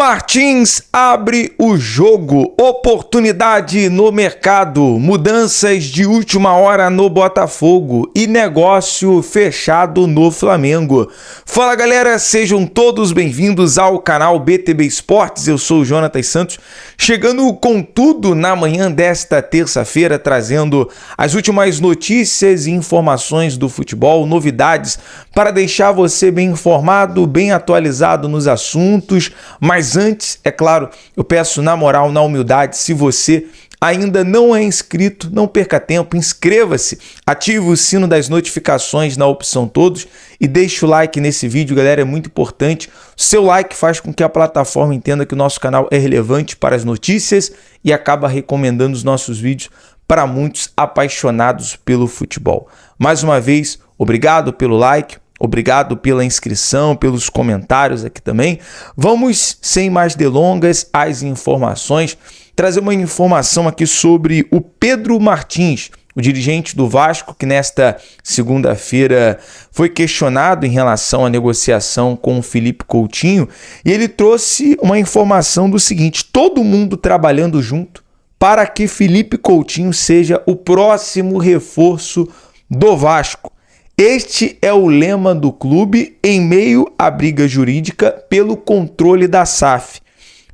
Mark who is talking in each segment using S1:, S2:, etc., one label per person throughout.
S1: Martins abre o jogo, oportunidade no mercado, mudanças de última hora no Botafogo e negócio fechado no Flamengo. Fala galera, sejam todos bem-vindos ao canal BTB Esportes, eu sou o Jonatas Santos, chegando com tudo na manhã desta terça-feira, trazendo as últimas notícias e informações do futebol, novidades para deixar você bem informado, bem atualizado nos assuntos. Mas antes, é claro, eu peço na moral, na humildade, se você ainda não é inscrito, não perca tempo, inscreva-se, ative o sino das notificações na opção todos e deixe o like nesse vídeo, galera, é muito importante. O seu like faz com que a plataforma entenda que o nosso canal é relevante para as notícias e acaba recomendando os nossos vídeos para muitos apaixonados pelo futebol. Mais uma vez, obrigado pelo like. Obrigado pela inscrição, pelos comentários aqui também. Vamos, sem mais delongas, às informações. Trazer uma informação aqui sobre o Pedro Martins, o dirigente do Vasco, que nesta segunda-feira foi questionado em relação à negociação com o Felipe Coutinho. E ele trouxe uma informação do seguinte: todo mundo trabalhando junto para que Felipe Coutinho seja o próximo reforço do Vasco. Este é o lema do clube em meio à briga jurídica pelo controle da SAF.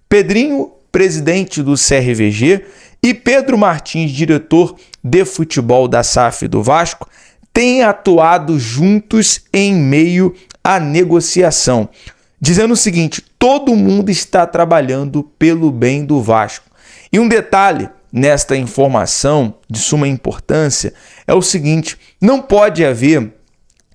S1: Pedrinho, presidente do CRVG, e Pedro Martins, diretor de futebol da SAF do Vasco, têm atuado juntos em meio à negociação, dizendo o seguinte: todo mundo está trabalhando pelo bem do Vasco. E um detalhe nesta informação de suma importância é o seguinte: não pode haver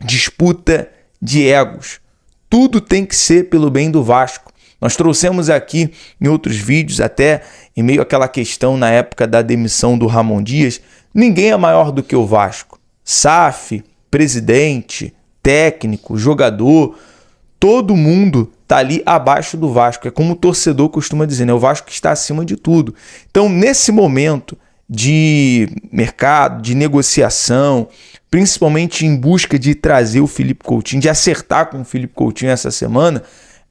S1: disputa de egos. Tudo tem que ser pelo bem do Vasco. Nós trouxemos aqui em outros vídeos, até em meio àquela questão na época da demissão do Ramon Dias, ninguém é maior do que o Vasco. SAF, presidente, técnico, jogador, todo mundo está ali abaixo do Vasco. É como o torcedor costuma dizer, né? O Vasco está acima de tudo. Então, nesse momento de mercado, de negociação, principalmente em busca de trazer o Felipe Coutinho, de acertar com o Felipe Coutinho essa semana,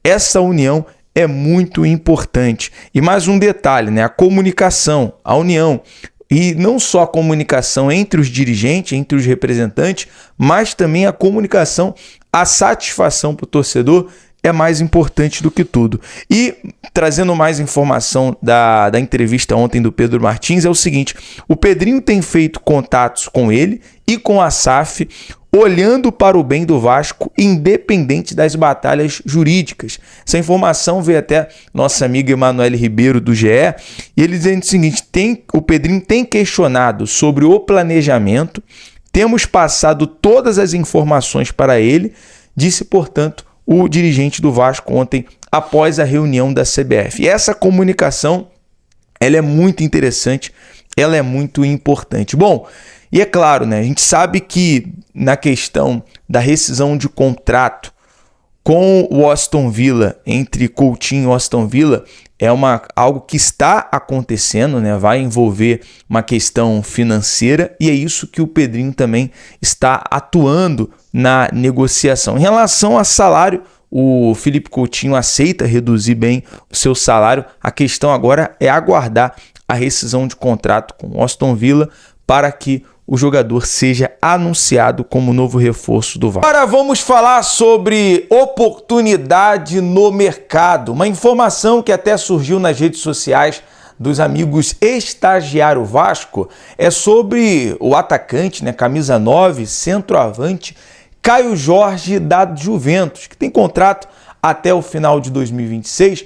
S1: essa união é muito importante. E mais um detalhe, né? A comunicação, a união. E não só a comunicação entre os dirigentes, entre os representantes, mas também a comunicação, a satisfação para o torcedor é mais importante do que tudo. E trazendo mais informação da entrevista ontem do Pedro Martins, é o seguinte: o Pedrinho tem feito contatos com ele e com a SAF, olhando para o bem do Vasco, independente das batalhas jurídicas. Essa informação veio até nossa amiga Emanuele Ribeiro, do GE, e ele dizendo o seguinte: o Pedrinho tem questionado sobre o planejamento, temos passado todas as informações para ele, disse, portanto, o dirigente do Vasco ontem, após a reunião da CBF. E essa comunicação, ela é muito interessante, ela é muito importante. Bom, e é claro, né, a gente sabe que na questão da rescisão de contrato com o Aston Villa, entre Coutinho e Aston Villa, é algo que está acontecendo, né? Vai envolver uma questão financeira e é isso que o Pedrinho também está atuando na negociação. Em relação a salário, o Felipe Coutinho aceita reduzir bem o seu salário. A questão agora é aguardar a rescisão de contrato com o Aston Villa para que o jogador seja anunciado como novo reforço do Vasco. Agora vamos falar sobre oportunidade no mercado. Uma informação que até surgiu nas redes sociais dos amigos Estagiário Vasco é sobre o atacante, né, camisa 9, centroavante, Caio Jorge da Juventus, que tem contrato até o final de 2026,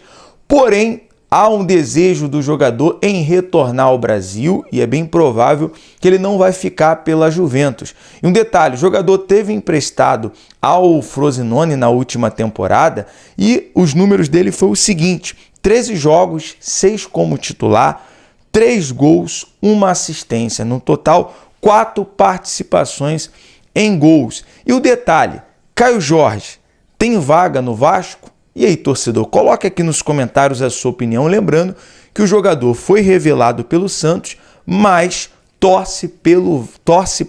S1: porém há um desejo do jogador em retornar ao Brasil e é bem provável que ele não vai ficar pela Juventus. E um detalhe, o jogador teve emprestado ao Frosinone na última temporada e os números dele foi o seguinte: 13 jogos, 6 como titular, 3 gols, 1 assistência. No total, 4 participações em gols. E o detalhe, Caio Jorge tem vaga no Vasco? E aí, torcedor, coloque aqui nos comentários a sua opinião, lembrando que o jogador foi revelado pelo Santos, mas torce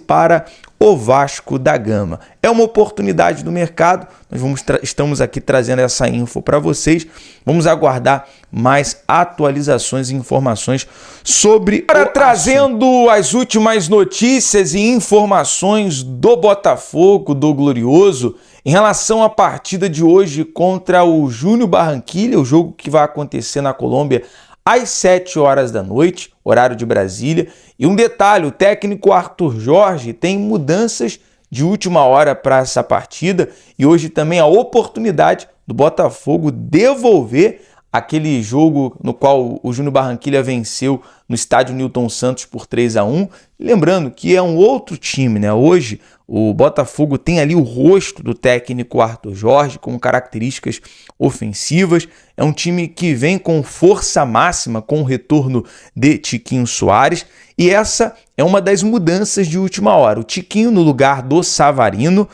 S1: para o Vasco da Gama. É uma oportunidade do mercado, nós estamos aqui trazendo essa info para vocês. Vamos aguardar mais atualizações e informações sobre trazendo as últimas notícias e informações do Botafogo, do Glorioso, em relação à partida de hoje contra o Júnior Barranquilla, o jogo que vai acontecer na Colômbia às 7 horas da noite, horário de Brasília. E um detalhe, o técnico Arthur Jorge tem mudanças de última hora para essa partida e hoje também a oportunidade do Botafogo devolver aquele jogo no qual o Júnior Barranquilla venceu no estádio Newton Santos por 3-1. Lembrando que é um outro time, né? Hoje o Botafogo tem ali o rosto do técnico Arthur Jorge com características ofensivas. É um time que vem com força máxima com o retorno de Tiquinho Soares. E essa é uma das mudanças de última hora. O Tiquinho no lugar do Savarino,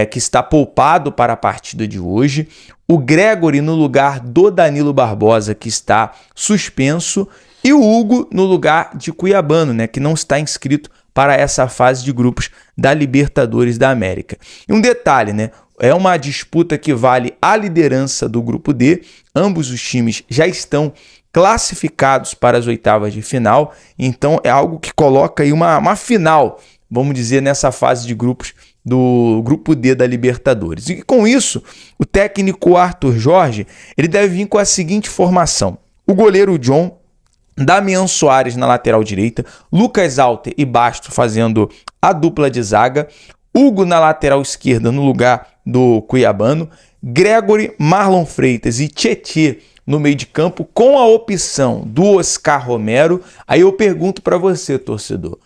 S1: que está poupado para a partida de hoje. O Gregory no lugar do Danilo Barbosa, que está suspenso. E o Hugo no lugar de Cuiabano, né, que não está inscrito para essa fase de grupos da Libertadores da América. E um detalhe, né? É uma disputa que vale a liderança do grupo D. Ambos os times já estão classificados para as oitavas de final. Então é algo que coloca aí uma final, vamos dizer, nessa fase de grupos do grupo D da Libertadores. E com isso, o técnico Arthur Jorge, ele deve vir com a seguinte formação: o goleiro John, Damian Soares na lateral direita, Lucas Alter e Basto fazendo a dupla de zaga, Hugo na lateral esquerda no lugar do Cuiabano, Gregory, Marlon Freitas e Tietê no meio de campo, com a opção do Oscar Romero. Aí eu pergunto para você, torcedor,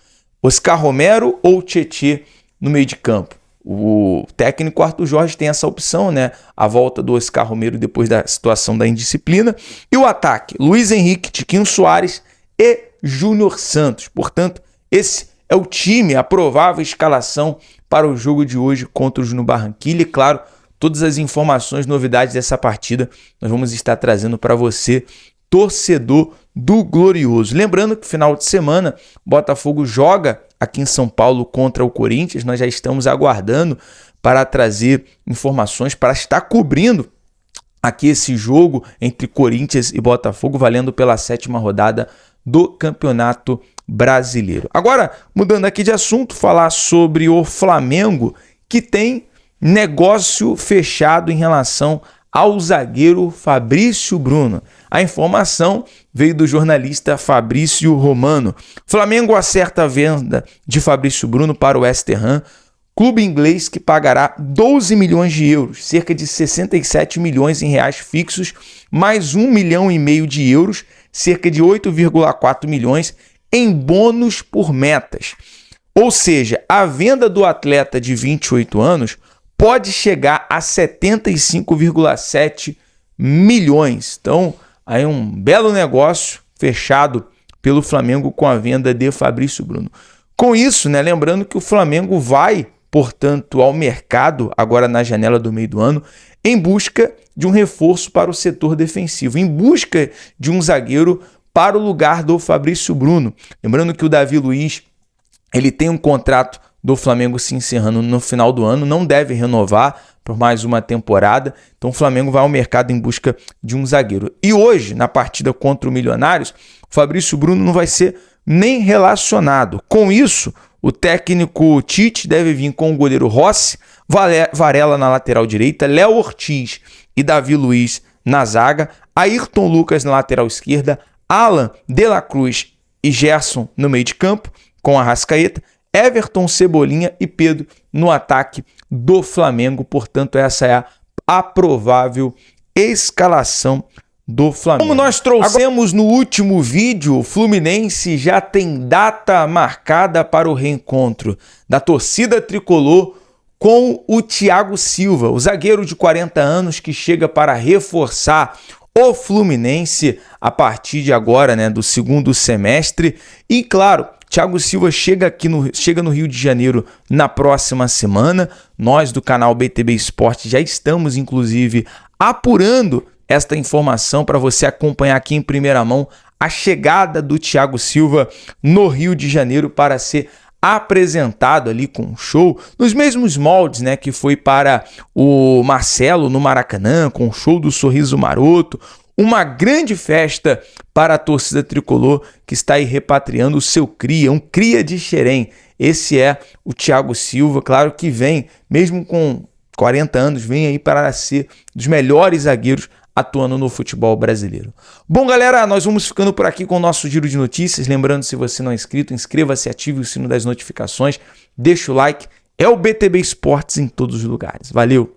S1: Oscar Romero ou Tietê no meio de campo? O técnico Arthur Jorge tem essa opção, né? A volta do Oscar Romero depois da situação da indisciplina. E o ataque, Luiz Henrique, Tiquinho Soares e Júnior Santos. Portanto, esse é o time, a provável escalação para o jogo de hoje contra o Júnior Barranquilla. E claro, todas as informações, novidades dessa partida, nós vamos estar trazendo para você, torcedor do Glorioso. Lembrando que final de semana, o Botafogo joga aqui em São Paulo contra o Corinthians. Nós já estamos aguardando para trazer informações, para estar cobrindo aqui esse jogo entre Corinthians e Botafogo, valendo pela 7ª rodada do Campeonato Brasileiro. Agora, mudando aqui de assunto, falar sobre o Flamengo, que tem negócio fechado em relação ao zagueiro Fabrício Bruno. A informação veio do jornalista Fabrício Romano. Flamengo acerta a venda de Fabrício Bruno para o West Ham, clube inglês que pagará 12 milhões de euros, cerca de 67 milhões em reais fixos, mais 1,5 milhão de euros, cerca de 8,4 milhões em bônus por metas. Ou seja, a venda do atleta de 28 anos pode chegar a 75,7 milhões. Então, aí um belo negócio fechado pelo Flamengo com a venda de Fabrício Bruno. Com isso, né, lembrando que o Flamengo vai, portanto, ao mercado agora na janela do meio do ano em busca de um reforço para o setor defensivo, em busca de um zagueiro para o lugar do Fabrício Bruno. Lembrando que o Davi Luiz, ele tem um contrato do Flamengo se encerrando no final do ano, não deve renovar por mais uma temporada, então o Flamengo vai ao mercado em busca de um zagueiro. E hoje, na partida contra o Milionários, o Fabrício Bruno não vai ser nem relacionado. Com isso, o técnico Tite deve vir com o goleiro Rossi, Varela na lateral direita, Léo Ortiz e Davi Luiz na zaga, Ayrton Lucas na lateral esquerda, Alan De La Cruz e Gerson no meio de campo, com Arrascaeta, Everton, Cebolinha e Pedro no ataque do Flamengo. Portanto, essa é a provável escalação do Flamengo. Como nós trouxemos no último vídeo, o Fluminense já tem data marcada para o reencontro da torcida tricolor com o Thiago Silva, o zagueiro de 40 anos que chega para reforçar o Fluminense a partir de agora, né, do segundo semestre. E claro, Thiago Silva chega no Rio de Janeiro na próxima semana. Nós do canal BTB Esporte já estamos, inclusive, apurando esta informação para você acompanhar aqui em primeira mão a chegada do Thiago Silva no Rio de Janeiro para ser apresentado ali com um show, nos mesmos moldes, né, que foi para o Marcelo no Maracanã, com o show do Sorriso Maroto, uma grande festa para a torcida tricolor que está aí repatriando o seu cria, um cria de Xerém. Esse é o Thiago Silva, claro que vem, mesmo com 40 anos, vem aí para ser dos melhores zagueiros atuando no futebol brasileiro. Bom, galera, nós vamos ficando por aqui com o nosso giro de notícias. Lembrando, se você não é inscrito, inscreva-se, ative o sino das notificações, deixa o like. É o BTB Esportes em todos os lugares. Valeu!